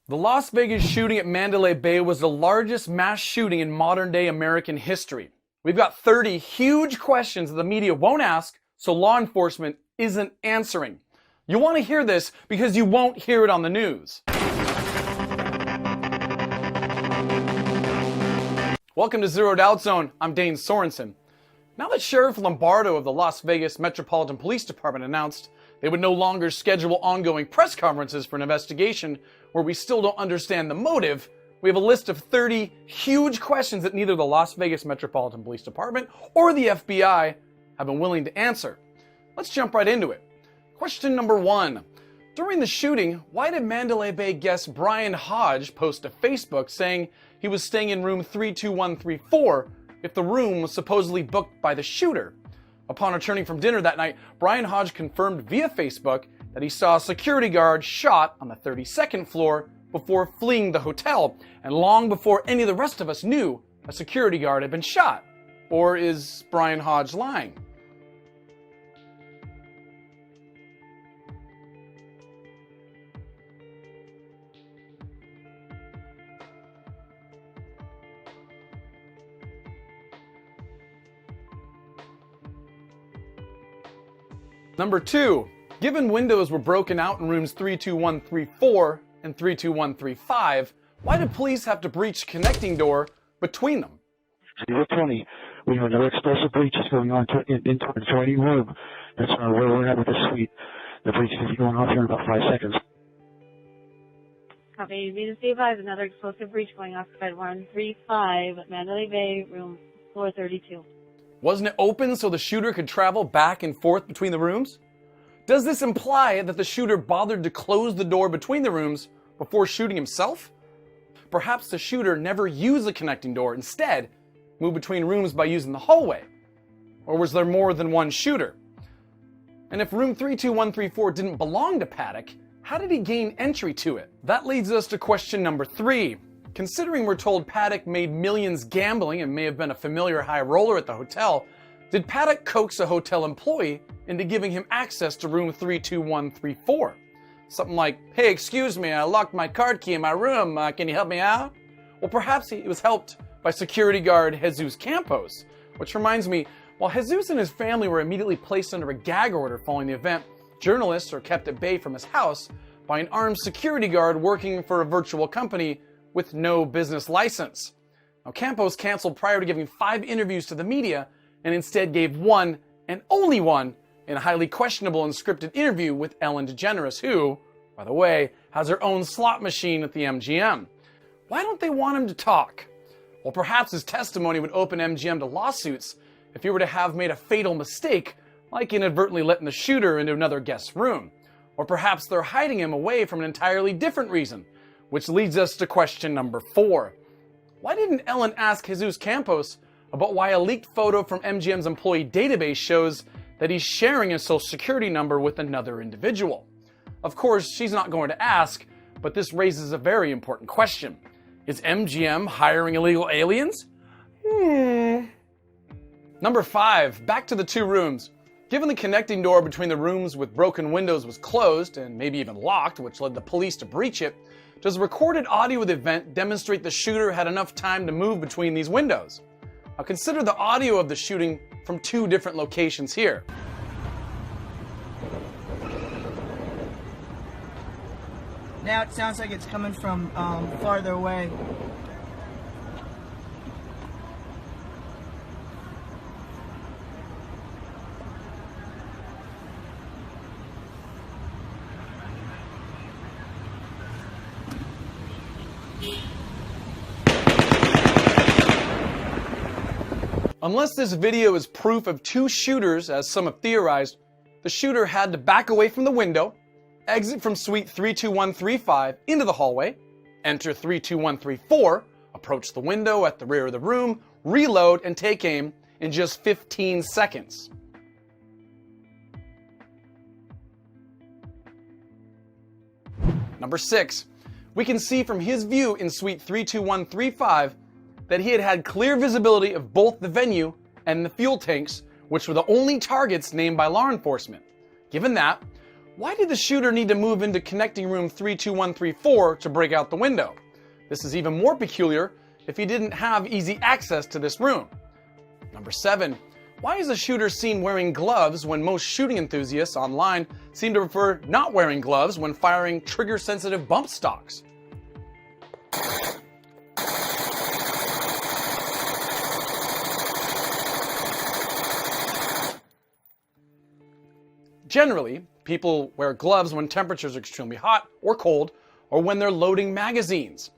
The Las Vegas shooting at Mandalay Bay was the largest mass shooting in modern-day American history. We've got 30 huge questions that the media won't ask, so law enforcement isn't answering. You'll want to hear this because you won't hear it on the news. Welcome to Zero Doubt Zone. I'm Dane Sorensen. Now that Sheriff Lombardo of the Las Vegas Metropolitan Police Department announced they would no longer schedule ongoing press conferences for an investigation where we still don't understand the motive, we have a list of 30 huge questions that neither the Las Vegas Metropolitan Police Department or the FBI have been willing to answer. Let's jump right into it. Question number 1. During the shooting, why did Mandalay Bay guest Brian Hodge post to Facebook saying he was staying in room 32134 if the room was supposedly booked by the shooter? Upon returning from dinner that night, Brian Hodge confirmed via Facebook that he saw a security guard shot on the 32nd floor before fleeing the hotel, and long before any of the rest of us knew a security guard had been shot. Or is Brian Hodge lying? Number 2, given windows were broken out in rooms 32134 and 32135, why did police have to breach the connecting door between them? 020, we have another explosive breach is going on into an adjoining room. That's where we're at with the suite. The breach is going off here in about 5 seconds. Copy. Be advised, another explosive breach going off bed 135 at Mandalay Bay, room 432. Wasn't it open so the shooter could travel back and forth between the rooms? Does this imply that the shooter bothered to close the door between the rooms before shooting himself? Perhaps the shooter never used the connecting door, instead moved between rooms by using the hallway. Or was there more than one shooter? And if room 32134 didn't belong to Paddock, how did he gain entry to it? That leads us to question number 3. Considering we're told Paddock made millions gambling and may have been a familiar high roller at the hotel, did Paddock coax a hotel employee into giving him access to room 32134? Something like, hey, excuse me, I locked my card key in my room, can you help me out? Well, perhaps he was helped by security guard Jesus Campos, which reminds me, while Jesus and his family were immediately placed under a gag order following the event, journalists are kept at bay from his house by an armed security guard working for a virtual company with no business license. Now, Campos canceled prior to giving 5 interviews to the media and instead gave one and only one in a highly questionable and scripted interview with Ellen DeGeneres, who, by the way, has her own slot machine at the MGM. Why don't they want him to talk? Well, perhaps his testimony would open MGM to lawsuits if he were to have made a fatal mistake, like inadvertently letting the shooter into another guest's room. Or perhaps they're hiding him away from an entirely different reason, which leads us to question number 4. Why didn't Ellen ask Jesus Campos about why a leaked photo from MGM's employee database shows that he's sharing a social security number with another individual? Of course, she's not going to ask, but this raises a very important question. Is MGM hiring illegal aliens? Number 5, back to the 2 rooms. Given the connecting door between the rooms with broken windows was closed, and maybe even locked, which led the police to breach it, does recorded audio of the event demonstrate the shooter had enough time to move between these windows? Now consider the audio of the shooting from 2 different locations here. Now it sounds like it's coming from farther away. Unless this video is proof of 2 shooters, as some have theorized, the shooter had to back away from the window, exit from suite 32135 into the hallway, enter 32134, approach the window at the rear of the room, reload, and take aim in just 15 seconds. Number 6. We can see from his view in suite 32135 that he had had clear visibility of both the venue and the fuel tanks, which were the only targets named by law enforcement. Given that, Why did the shooter need to move into connecting room 32134 to break out the window? This is even more peculiar if he didn't have easy access to this room. Number 7. Why is the shooter seen wearing gloves when most shooting enthusiasts online seem to prefer not wearing gloves when firing trigger-sensitive bump stocks? Generally, people wear gloves when temperatures are extremely hot or cold, or when they're loading magazines.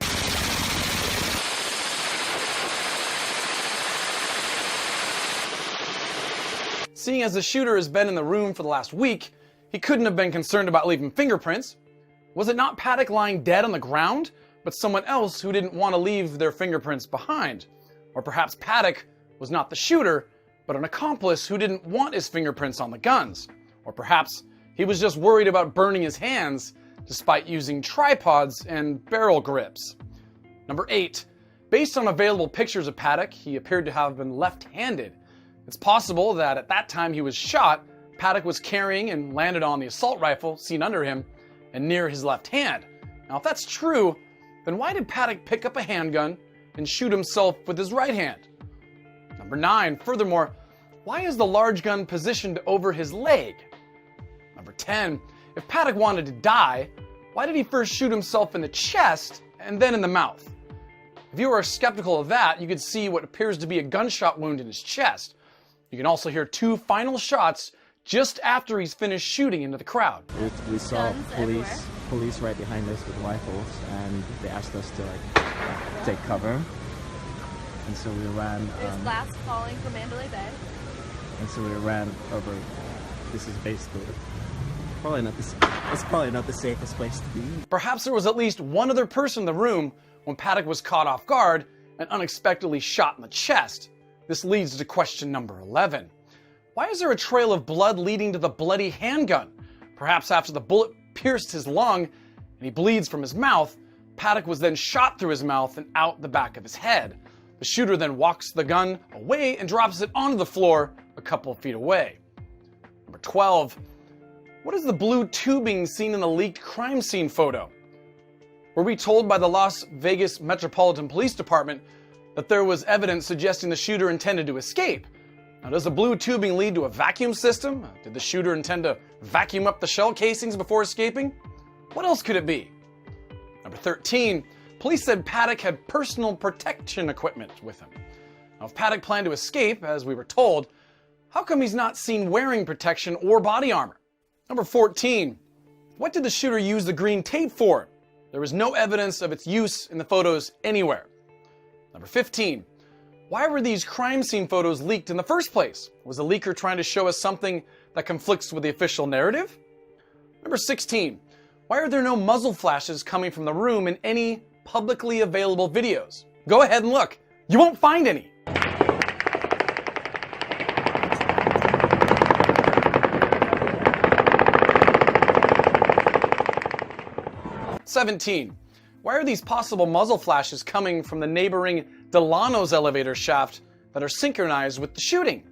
Seeing as the shooter has been in the room for the last week, he couldn't have been concerned about leaving fingerprints. Was it not Paddock lying dead on the ground, but someone else who didn't want to leave their fingerprints behind? Or perhaps Paddock was not the shooter, but an accomplice who didn't want his fingerprints on the guns. Or perhaps he was just worried about burning his hands despite using tripods and barrel grips. Number 8. Based on available pictures of Paddock, he appeared to have been left-handed. It's possible that at that time he was shot, Paddock was carrying and landed on the assault rifle seen under him and near his left hand. Now, if that's true, then why did Paddock pick up a handgun and shoot himself with his right hand? Number 9. Furthermore, why is the large gun positioned over his leg? Number 10. If Paddock wanted to die, why did he first shoot himself in the chest and then in the mouth? If you are skeptical of that, you could see what appears to be a gunshot wound in his chest. You can also hear 2 final shots just after he's finished shooting into the crowd. We saw police right behind us with rifles, and they asked us to take cover. And so we ran. There's glass falling from Mandalay Bay. And so we ran over. This is basically it's probably not the safest place to be. Perhaps there was at least one other person in the room when Paddock was caught off guard and unexpectedly shot in the chest. This leads to question number 11. Why is there a trail of blood leading to the bloody handgun? Perhaps after the bullet pierced his lung and he bleeds from his mouth, Paddock was then shot through his mouth and out the back of his head. The shooter then walks the gun away and drops it onto the floor a couple of feet away. Number 12. What is the blue tubing seen in the leaked crime scene photo? Were we told by the Las Vegas Metropolitan Police Department that there was evidence suggesting the shooter intended to escape? Now, does the blue tubing lead to a vacuum system? Did the shooter intend to vacuum up the shell casings before escaping? What else could it be? Number 13. Police said Paddock had personal protection equipment with him. Now, if Paddock planned to escape, as we were told, how come he's not seen wearing protection or body armor? Number 14. What did the shooter use the green tape for? There was no evidence of its use in the photos anywhere. Number 15. Why were these crime scene photos leaked in the first place? Was the leaker trying to show us something that conflicts with the official narrative? Number 16. Why are there no muzzle flashes coming from the room in any publicly available videos? Go ahead and look. You won't find any. (17) Why are these possible muzzle flashes coming from the neighboring Delano's elevator shaft that are synchronized with the shooting?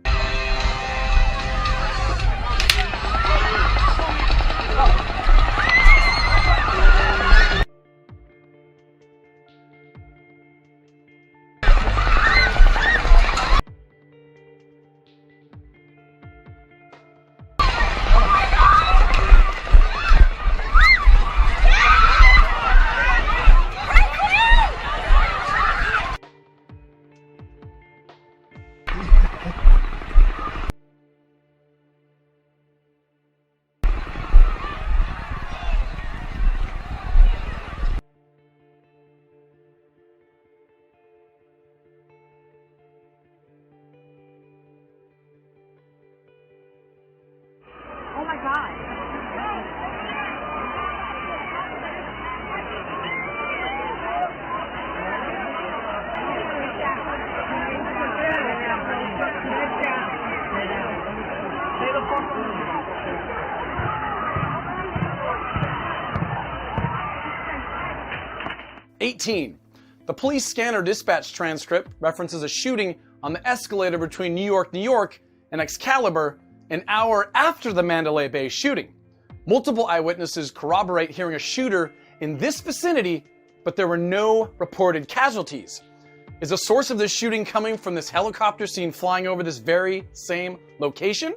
Oh my God. (18) The police scanner dispatch transcript references a shooting on the escalator between New York and Excalibur an hour after the Mandalay Bay shooting. Multiple eyewitnesses corroborate hearing a shooter in this vicinity, but there were no reported casualties. Is the source of this shooting coming from this helicopter seen flying over this very same location?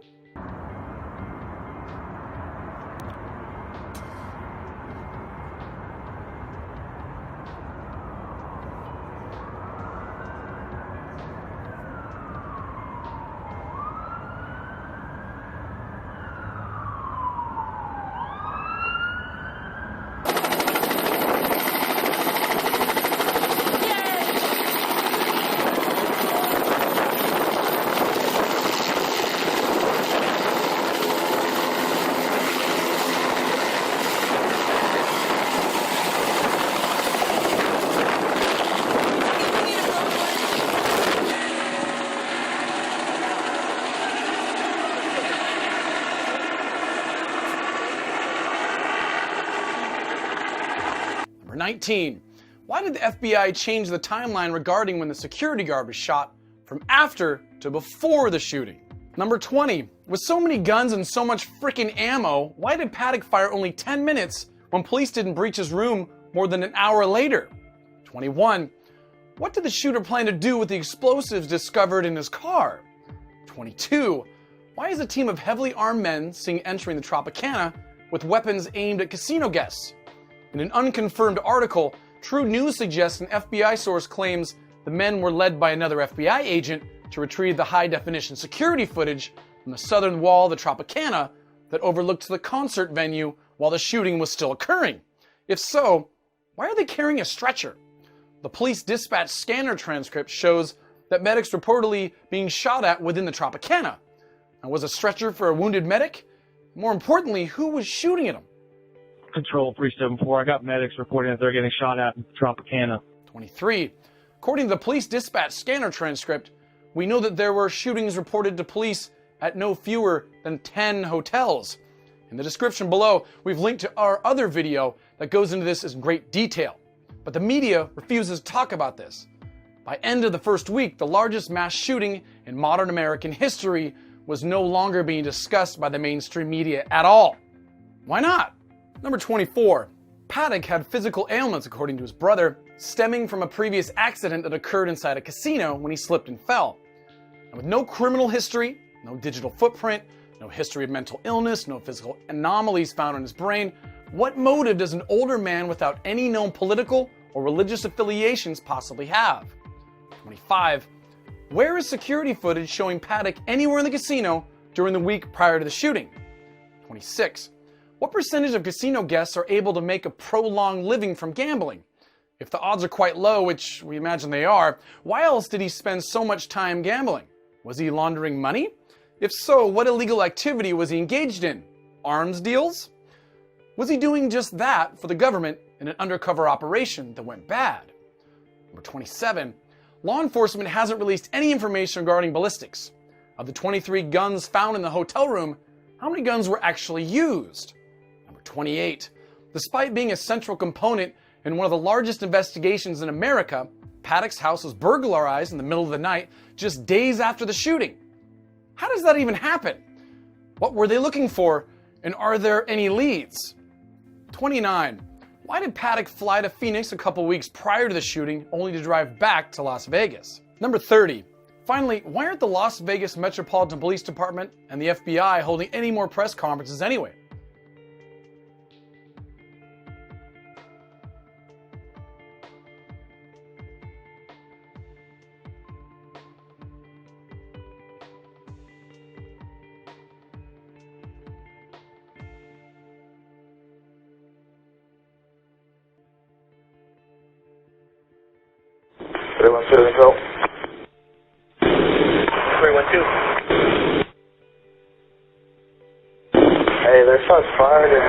Number 19. Why did the FBI change the timeline regarding when the security guard was shot from after to before the shooting? Number 20. With so many guns and so much freaking ammo, why did Paddock fire only 10 minutes when police didn't breach his room more than an hour later? 21. What did the shooter plan to do with the explosives discovered in his car? 22. Why is a team of heavily armed men seen entering the Tropicana with weapons aimed at casino guests? In an unconfirmed article, True News suggests an FBI source claims the men were led by another FBI agent to retrieve the high-definition security footage from the southern wall of the Tropicana that overlooked the concert venue while the shooting was still occurring. If so, why are they carrying a stretcher? The police dispatch scanner transcript shows that medics reportedly being shot at within the Tropicana. Now, was a stretcher for a wounded medic? More importantly, who was shooting at him? Control 374. I got medics reporting that they're getting shot at in Tropicana. 23. According to the police dispatch scanner transcript, we know that there were shootings reported to police at no fewer than 10 hotels. In the description below, we've linked to our other video that goes into this in great detail. But the media refuses to talk about this. By end of the first week, the largest mass shooting in modern American history was no longer being discussed by the mainstream media at all. Why not? Number 24. Paddock had physical ailments, according to his brother, stemming from a previous accident that occurred inside a casino when he slipped and fell. And with no criminal history, no digital footprint, no history of mental illness, no physical anomalies found in his brain, what motive does an older man without any known political or religious affiliations possibly have? 25. Where is security footage showing Paddock anywhere in the casino during the week prior to the shooting? 26. What percentage of casino guests are able to make a prolonged living from gambling? If the odds are quite low, which we imagine they are, why else did he spend so much time gambling? Was he laundering money? If so, what illegal activity was he engaged in? Arms deals? Was he doing just that for the government in an undercover operation that went bad? Number 27. Law enforcement hasn't released any information regarding ballistics. Of the 23 guns found in the hotel room, how many guns were actually used? Number 28. Despite being a central component in one of the largest investigations in America, Paddock's house was burglarized in the middle of the night just days after the shooting. How does that even happen? What were they looking for, and are there any leads? 29. Why did Paddock fly to Phoenix a couple weeks prior to the shooting only to drive back to Las Vegas? Number 30. Finally, why aren't the Las Vegas Metropolitan Police Department and the FBI holding any more press conferences anyway? Control. 312. Hey, there's shots fired in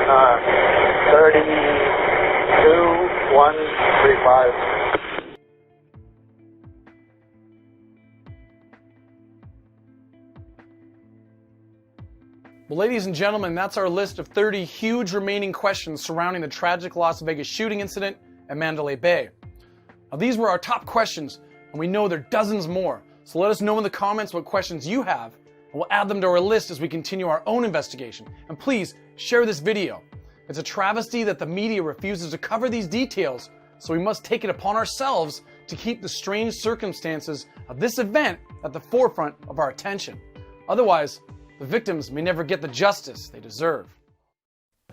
32135. Well, ladies and gentlemen, that's our list of 30 huge remaining questions surrounding the tragic Las Vegas shooting incident at Mandalay Bay. Now, these were our top questions, and we know there are dozens more, so let us know in the comments what questions you have, We'll add them to our list as we continue our own investigation. And please share this video. It's a travesty that the media refuses to cover these details, so we must take it upon ourselves to keep the strange circumstances of this event at the forefront of our attention. Otherwise, the victims may never get the justice they deserve.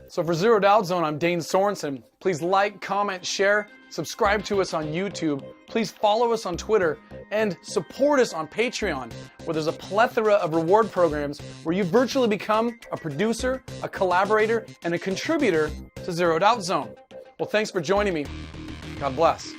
So for Zero Doubt Zone, I'm Dane Sorensen. Please like, comment, share, subscribe to us on YouTube. Please follow us on Twitter and support us on Patreon, where there's a plethora of reward programs where you virtually become a producer, a collaborator, and a contributor to Zero Doubt Zone. Well, thanks for joining me. God bless.